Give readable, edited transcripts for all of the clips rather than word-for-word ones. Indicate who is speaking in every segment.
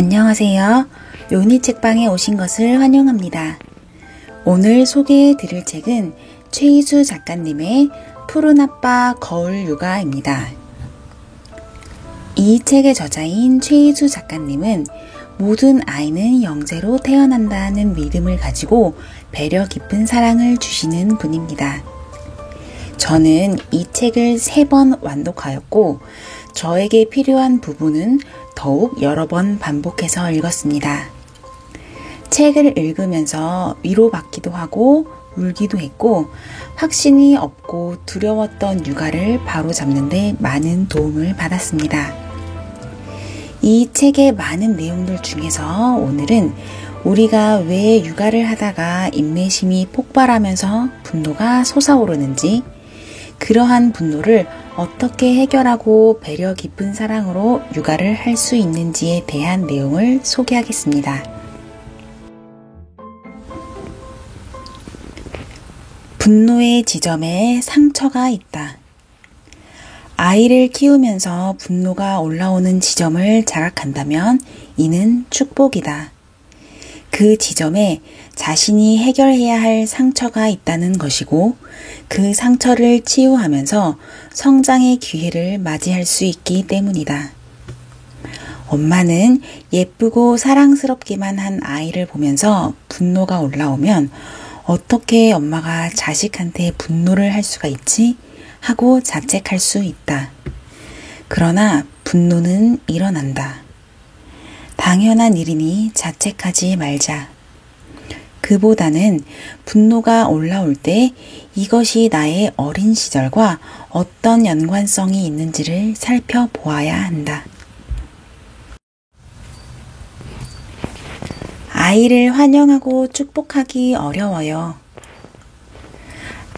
Speaker 1: 안녕하세요. 요니 책방에 오신 것을 환영합니다. 오늘 소개해 드릴 책은 최희수 작가님의 푸른 아빠 거울 육아입니다. 이 책의 저자인 최희수 작가님은 모든 아이는 영재로 태어난다는 믿음을 가지고 배려 깊은 사랑을 주시는 분입니다. 저는 이 책을 3번 완독하였고 저에게 필요한 부분은 더욱 여러 번 반복해서 읽었습니다. 책을 읽으면서 위로받기도 하고 울기도 했고 확신이 없고 두려웠던 육아를 바로잡는 데 많은 도움을 받았습니다. 이 책의 많은 내용들 중에서 오늘은 우리가 왜 육아를 하다가 인내심이 폭발하면서 분노가 솟아오르는지, 그러한 분노를 어떻게 해결하고 배려 깊은 사랑으로 육아를 할 수 있는지에 대한 내용을 소개하겠습니다. 분노의 지점에 상처가 있다. 아이를 키우면서 분노가 올라오는 지점을 자각한다면 이는 축복이다. 그 지점에 자신이 해결해야 할 상처가 있다는 것이고 그 상처를 치유하면서 성장의 기회를 맞이할 수 있기 때문이다. 엄마는 예쁘고 사랑스럽기만 한 아이를 보면서 분노가 올라오면 어떻게 엄마가 자식한테 분노를 할 수가 있지? 하고 자책할 수 있다. 그러나 분노는 일어난다. 당연한 일이니 자책하지 말자. 그보다는 분노가 올라올 때 이것이 나의 어린 시절과 어떤 연관성이 있는지를 살펴보아야 한다. 아이를 환영하고 축복하기 어려워요.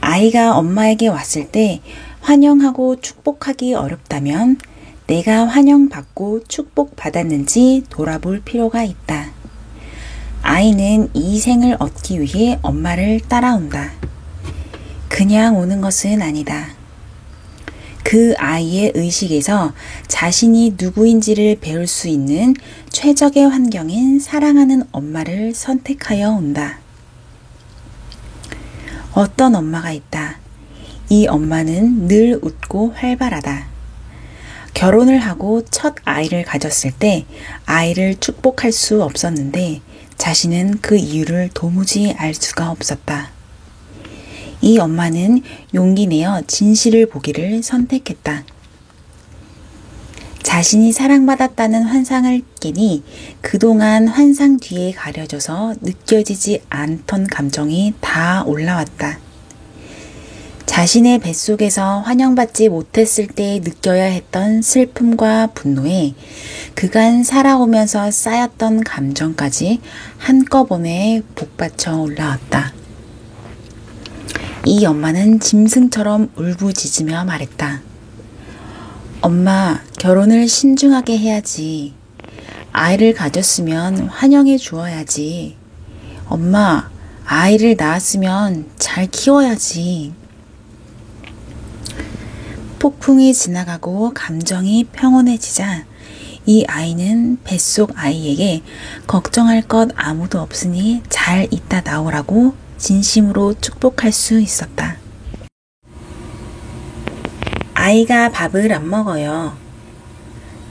Speaker 1: 아이가 엄마에게 왔을 때 환영하고 축복하기 어렵다면 내가 환영받고 축복받았는지 돌아볼 필요가 있다. 아이는 이 생을 얻기 위해 엄마를 따라온다. 그냥 오는 것은 아니다. 그 아이의 의식에서 자신이 누구인지를 배울 수 있는 최적의 환경인 사랑하는 엄마를 선택하여 온다. 어떤 엄마가 있다. 이 엄마는 늘 웃고 활발하다. 결혼을 하고 첫 아이를 가졌을 때 아이를 축복할 수 없었는데 자신은 그 이유를 도무지 알 수가 없었다. 이 엄마는 용기 내어 진실을 보기를 선택했다. 자신이 사랑받았다는 환상을 깨니 그동안 환상 뒤에 가려져서 느껴지지 않던 감정이 다 올라왔다. 자신의 뱃속에서 환영받지 못했을 때 느껴야 했던 슬픔과 분노에 그간 살아오면서 쌓였던 감정까지 한꺼번에 복받쳐 올라왔다. 이 엄마는 짐승처럼 울부짖으며 말했다. 엄마, 결혼을 신중하게 해야지. 아이를 가졌으면 환영해 주어야지. 엄마, 아이를 낳았으면 잘 키워야지. 폭풍이 지나가고 감정이 평온해지자 이 아이는 뱃속 아이에게 걱정할 것 아무도 없으니 잘 있다 나오라고 진심으로 축복할 수 있었다. 아이가 밥을 안 먹어요.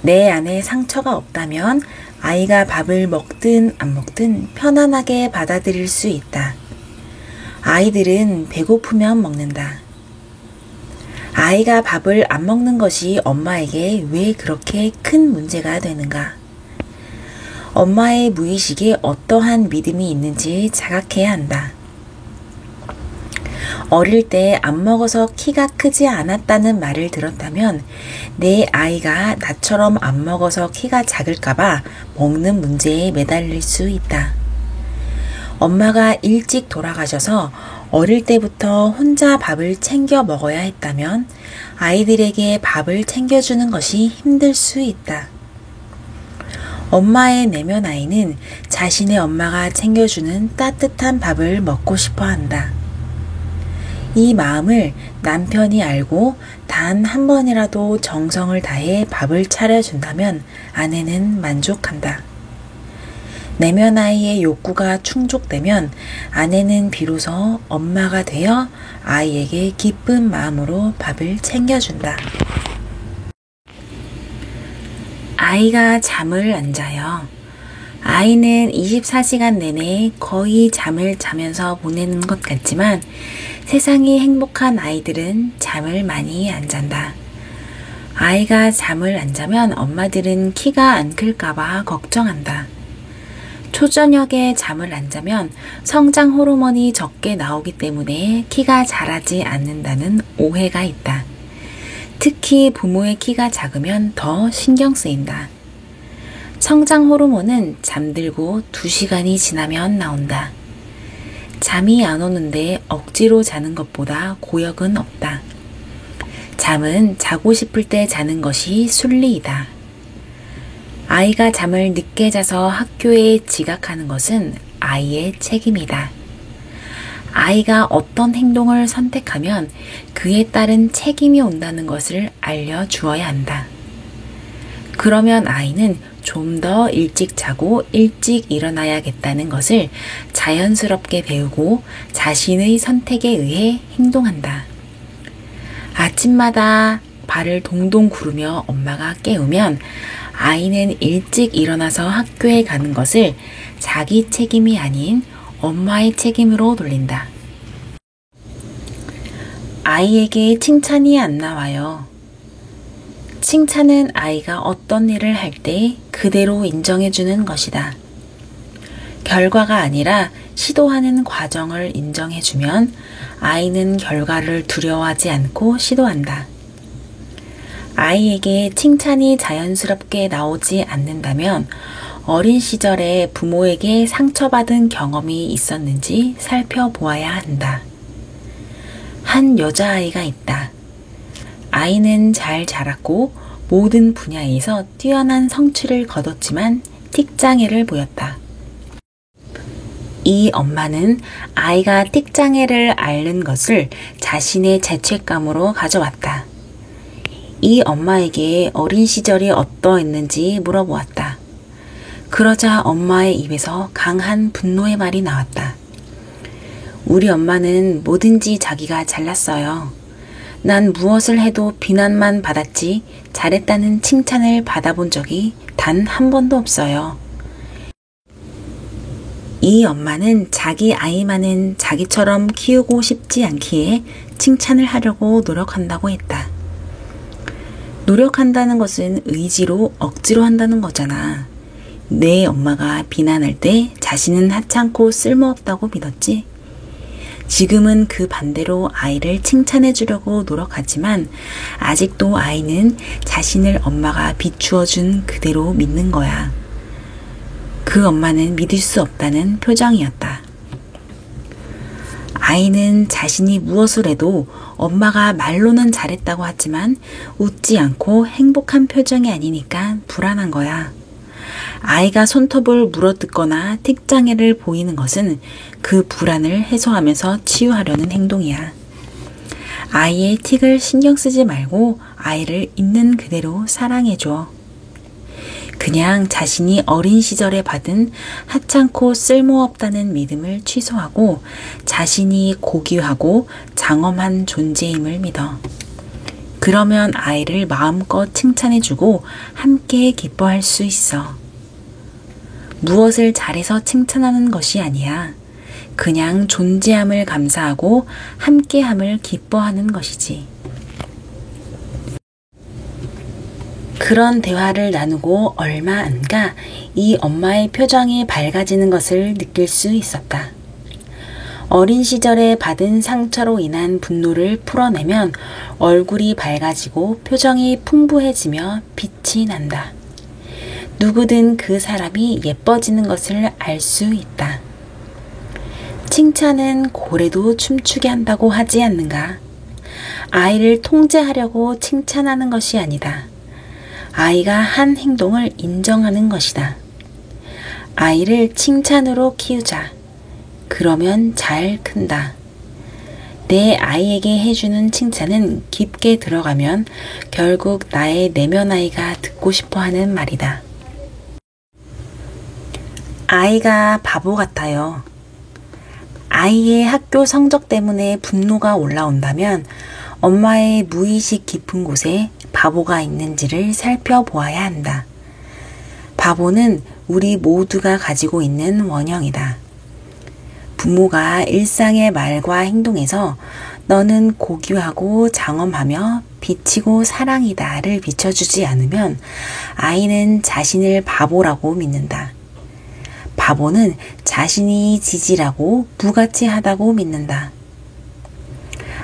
Speaker 1: 내 안에 상처가 없다면 아이가 밥을 먹든 안 먹든 편안하게 받아들일 수 있다. 아이들은 배고프면 먹는다. 아이가 밥을 안 먹는 것이 엄마에게 왜 그렇게 큰 문제가 되는가? 엄마의 무의식에 어떠한 믿음이 있는지 자각해야 한다. 어릴 때 안 먹어서 키가 크지 않았다는 말을 들었다면 내 아이가 나처럼 안 먹어서 키가 작을까봐 먹는 문제에 매달릴 수 있다. 엄마가 일찍 돌아가셔서 어릴 때부터 혼자 밥을 챙겨 먹어야 했다면 아이들에게 밥을 챙겨주는 것이 힘들 수 있다. 엄마의 내면 아이는 자신의 엄마가 챙겨주는 따뜻한 밥을 먹고 싶어 한다. 이 마음을 남편이 알고 단 한 번이라도 정성을 다해 밥을 차려준다면 아내는 만족한다. 내면 아이의 욕구가 충족되면 아내는 비로소 엄마가 되어 아이에게 기쁜 마음으로 밥을 챙겨준다. 아이가 잠을 안 자요. 아이는 24시간 내내 거의 잠을 자면서 보내는 것 같지만 세상이 행복한 아이들은 잠을 많이 안 잔다. 아이가 잠을 안 자면 엄마들은 키가 안 클까봐 걱정한다. 초저녁에 잠을 안 자면 성장 호르몬이 적게 나오기 때문에 키가 자라지 않는다는 오해가 있다. 특히 부모의 키가 작으면 더 신경 쓰인다. 성장 호르몬은 잠들고 2시간이 지나면 나온다. 잠이 안 오는데 억지로 자는 것보다 고역은 없다. 잠은 자고 싶을 때 자는 것이 순리이다. 아이가 잠을 늦게 자서 학교에 지각하는 것은 아이의 책임이다. 아이가 어떤 행동을 선택하면 그에 따른 책임이 온다는 것을 알려주어야 한다. 그러면 아이는 좀 더 일찍 자고 일찍 일어나야겠다는 것을 자연스럽게 배우고 자신의 선택에 의해 행동한다. 아침마다 발을 동동 구르며 엄마가 깨우면 아이는 일찍 일어나서 학교에 가는 것을 자기 책임이 아닌 엄마의 책임으로 돌린다. 아이에게 칭찬이 안 나와요. 칭찬은 아이가 어떤 일을 할 때 그대로 인정해주는 것이다. 결과가 아니라 시도하는 과정을 인정해주면 아이는 결과를 두려워하지 않고 시도한다. 아이에게 칭찬이 자연스럽게 나오지 않는다면 어린 시절에 부모에게 상처받은 경험이 있었는지 살펴보아야 한다. 한 여자아이가 있다. 아이는 잘 자랐고 모든 분야에서 뛰어난 성취를 거뒀지만 틱장애를 보였다. 이 엄마는 아이가 틱장애를 앓는 것을 자신의 죄책감으로 가져왔다. 이 엄마에게 어린 시절이 어떠했는지 물어보았다. 그러자 엄마의 입에서 강한 분노의 말이 나왔다. 우리 엄마는 뭐든지 자기가 잘났어요. 난 무엇을 해도 비난만 받았지 잘했다는 칭찬을 받아본 적이 단 한 번도 없어요. 이 엄마는 자기 아이만은 자기처럼 키우고 싶지 않기에 칭찬을 하려고 노력한다고 했다. 노력한다는 것은 의지로 억지로 한다는 거잖아. 내 엄마가 비난할 때 자신은 하찮고 쓸모없다고 믿었지. 지금은 그 반대로 아이를 칭찬해 주려고 노력하지만 아직도 아이는 자신을 엄마가 비추어 준 그대로 믿는 거야. 그 엄마는 믿을 수 없다는 표정이었다. 아이는 자신이 무엇을 해도 엄마가 말로는 잘했다고 하지만 웃지 않고 행복한 표정이 아니니까 불안한 거야. 아이가 손톱을 물어뜯거나 틱장애를 보이는 것은 그 불안을 해소하면서 치유하려는 행동이야. 아이의 틱을 신경 쓰지 말고 아이를 있는 그대로 사랑해줘. 그냥 자신이 어린 시절에 받은 하찮고 쓸모없다는 믿음을 취소하고 자신이 고귀하고 장엄한 존재임을 믿어. 그러면 아이를 마음껏 칭찬해주고 함께 기뻐할 수 있어. 무엇을 잘해서 칭찬하는 것이 아니야. 그냥 존재함을 감사하고 함께함을 기뻐하는 것이지. 그런 대화를 나누고 얼마 안 가 이 엄마의 표정이 밝아지는 것을 느낄 수 있었다. 어린 시절에 받은 상처로 인한 분노를 풀어내면 얼굴이 밝아지고 표정이 풍부해지며 빛이 난다. 누구든 그 사람이 예뻐지는 것을 알 수 있다. 칭찬은 고래도 춤추게 한다고 하지 않는가? 아이를 통제하려고 칭찬하는 것이 아니다. 아이가 한 행동을 인정하는 것이다. 아이를 칭찬으로 키우자. 그러면 잘 큰다. 내 아이에게 해주는 칭찬은 깊게 들어가면 결국 나의 내면 아이가 듣고 싶어 하는 말이다. 아이가 바보 같아요. 아이의 학교 성적 때문에 분노가 올라온다면 엄마의 무의식 깊은 곳에 바보가 있는지를 살펴보아야 한다. 바보는 우리 모두가 가지고 있는 원형이다. 부모가 일상의 말과 행동에서 너는 고귀하고 장엄하며 비치고 사랑이다를 비춰주지 않으면 아이는 자신을 바보라고 믿는다. 바보는 자신이 지질하고 무가치하다고 믿는다.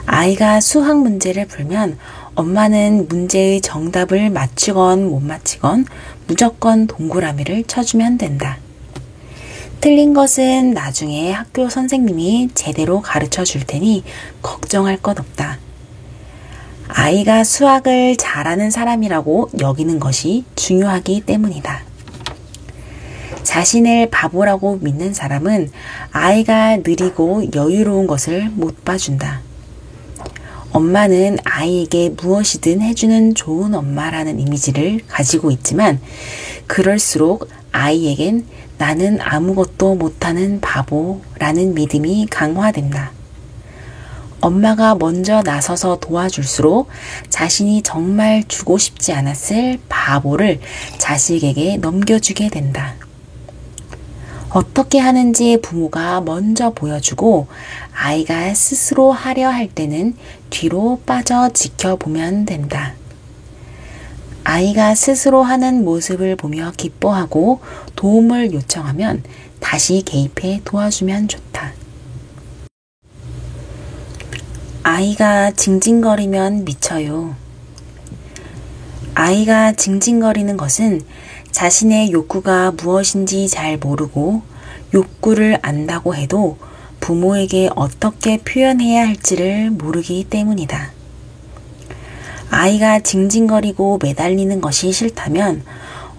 Speaker 1: 아이가 수학 문제를 풀면 엄마는 문제의 정답을 맞추건 못 맞추건 무조건 동그라미를 쳐주면 된다. 틀린 것은 나중에 학교 선생님이 제대로 가르쳐 줄 테니 걱정할 것 없다. 아이가 수학을 잘하는 사람이라고 여기는 것이 중요하기 때문이다. 자신을 바보라고 믿는 사람은 아이가 느리고 여유로운 것을 못 봐준다. 엄마는 아이에게 무엇이든 해주는 좋은 엄마라는 이미지를 가지고 있지만 그럴수록 아이에겐 나는 아무것도 못하는 바보라는 믿음이 강화된다. 엄마가 먼저 나서서 도와줄수록 자신이 정말 주고 싶지 않았을 바보를 자식에게 넘겨주게 된다. 어떻게 하는지 부모가 먼저 보여주고 아이가 스스로 하려 할 때는 뒤로 빠져 지켜보면 된다. 아이가 스스로 하는 모습을 보며 기뻐하고 도움을 요청하면 다시 개입해 도와주면 좋다. 아이가 징징거리면 미쳐요. 아이가 징징거리는 것은 자신의 욕구가 무엇인지 잘 모르고 욕구를 안다고 해도 부모에게 어떻게 표현해야 할지를 모르기 때문이다. 아이가 징징거리고 매달리는 것이 싫다면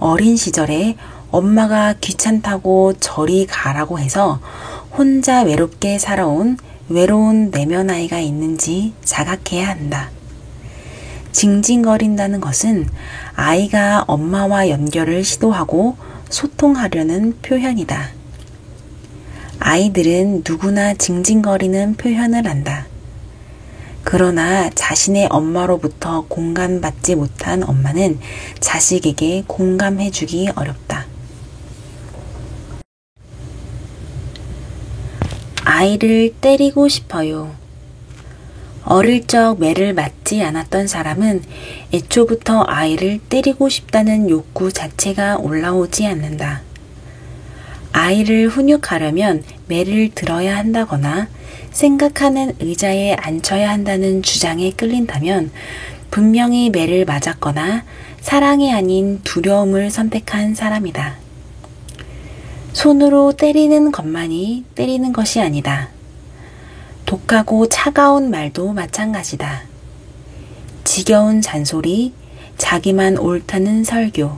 Speaker 1: 어린 시절에 엄마가 귀찮다고 저리 가라고 해서 혼자 외롭게 살아온 외로운 내면 아이가 있는지 자각해야 한다. 징징거린다는 것은 아이가 엄마와 연결을 시도하고 소통하려는 표현이다. 아이들은 누구나 징징거리는 표현을 한다. 그러나 자신의 엄마로부터 공감받지 못한 엄마는 자식에게 공감해주기 어렵다. 아이를 때리고 싶어요. 어릴 적 매를 맞지 않았던 사람은 애초부터 아이를 때리고 싶다는 욕구 자체가 올라오지 않는다. 아이를 훈육하려면 매를 들어야 한다거나 생각하는 의자에 앉혀야 한다는 주장에 끌린다면 분명히 매를 맞았거나 사랑이 아닌 두려움을 선택한 사람이다. 손으로 때리는 것만이 때리는 것이 아니다. 독하고 차가운 말도 마찬가지다. 지겨운 잔소리, 자기만 옳다는 설교,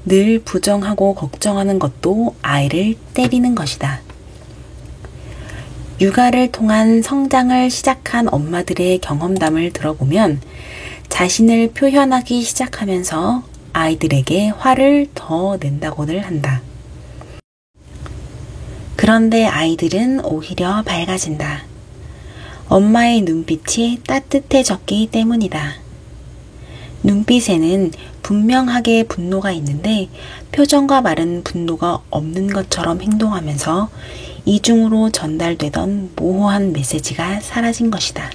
Speaker 1: 늘 부정하고 걱정하는 것도 아이를 때리는 것이다. 육아를 통한 성장을 시작한 엄마들의 경험담을 들어보면 자신을 표현하기 시작하면서 아이들에게 화를 더 낸다고들 한다. 그런데 아이들은 오히려 밝아진다. 엄마의 눈빛이 따뜻해졌기 때문이다. 눈빛에는 분명하게 분노가 있는데 표정과 말은 분노가 없는 것처럼 행동하면서 이중으로 전달되던 모호한 메시지가 사라진 것이다.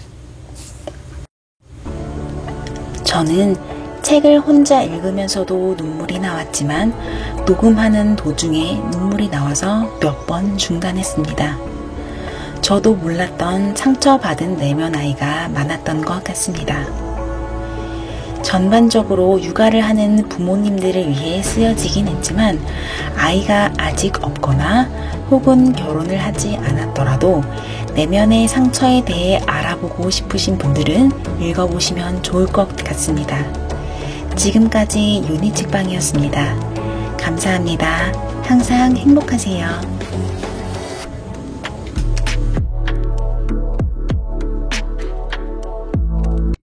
Speaker 1: 저는 책을 혼자 읽으면서도 눈물이 나왔지만 녹음하는 도중에 눈물이 나와서 몇 번 중단했습니다. 저도 몰랐던 상처받은 내면 아이가 많았던 것 같습니다. 전반적으로 육아를 하는 부모님들을 위해 쓰여지긴 했지만 아이가 아직 없거나 혹은 결혼을 하지 않았더라도 내면의 상처에 대해 알아보고 싶으신 분들은 읽어보시면 좋을 것 같습니다. 지금까지 유니책방이었습니다. 감사합니다. 항상 행복하세요.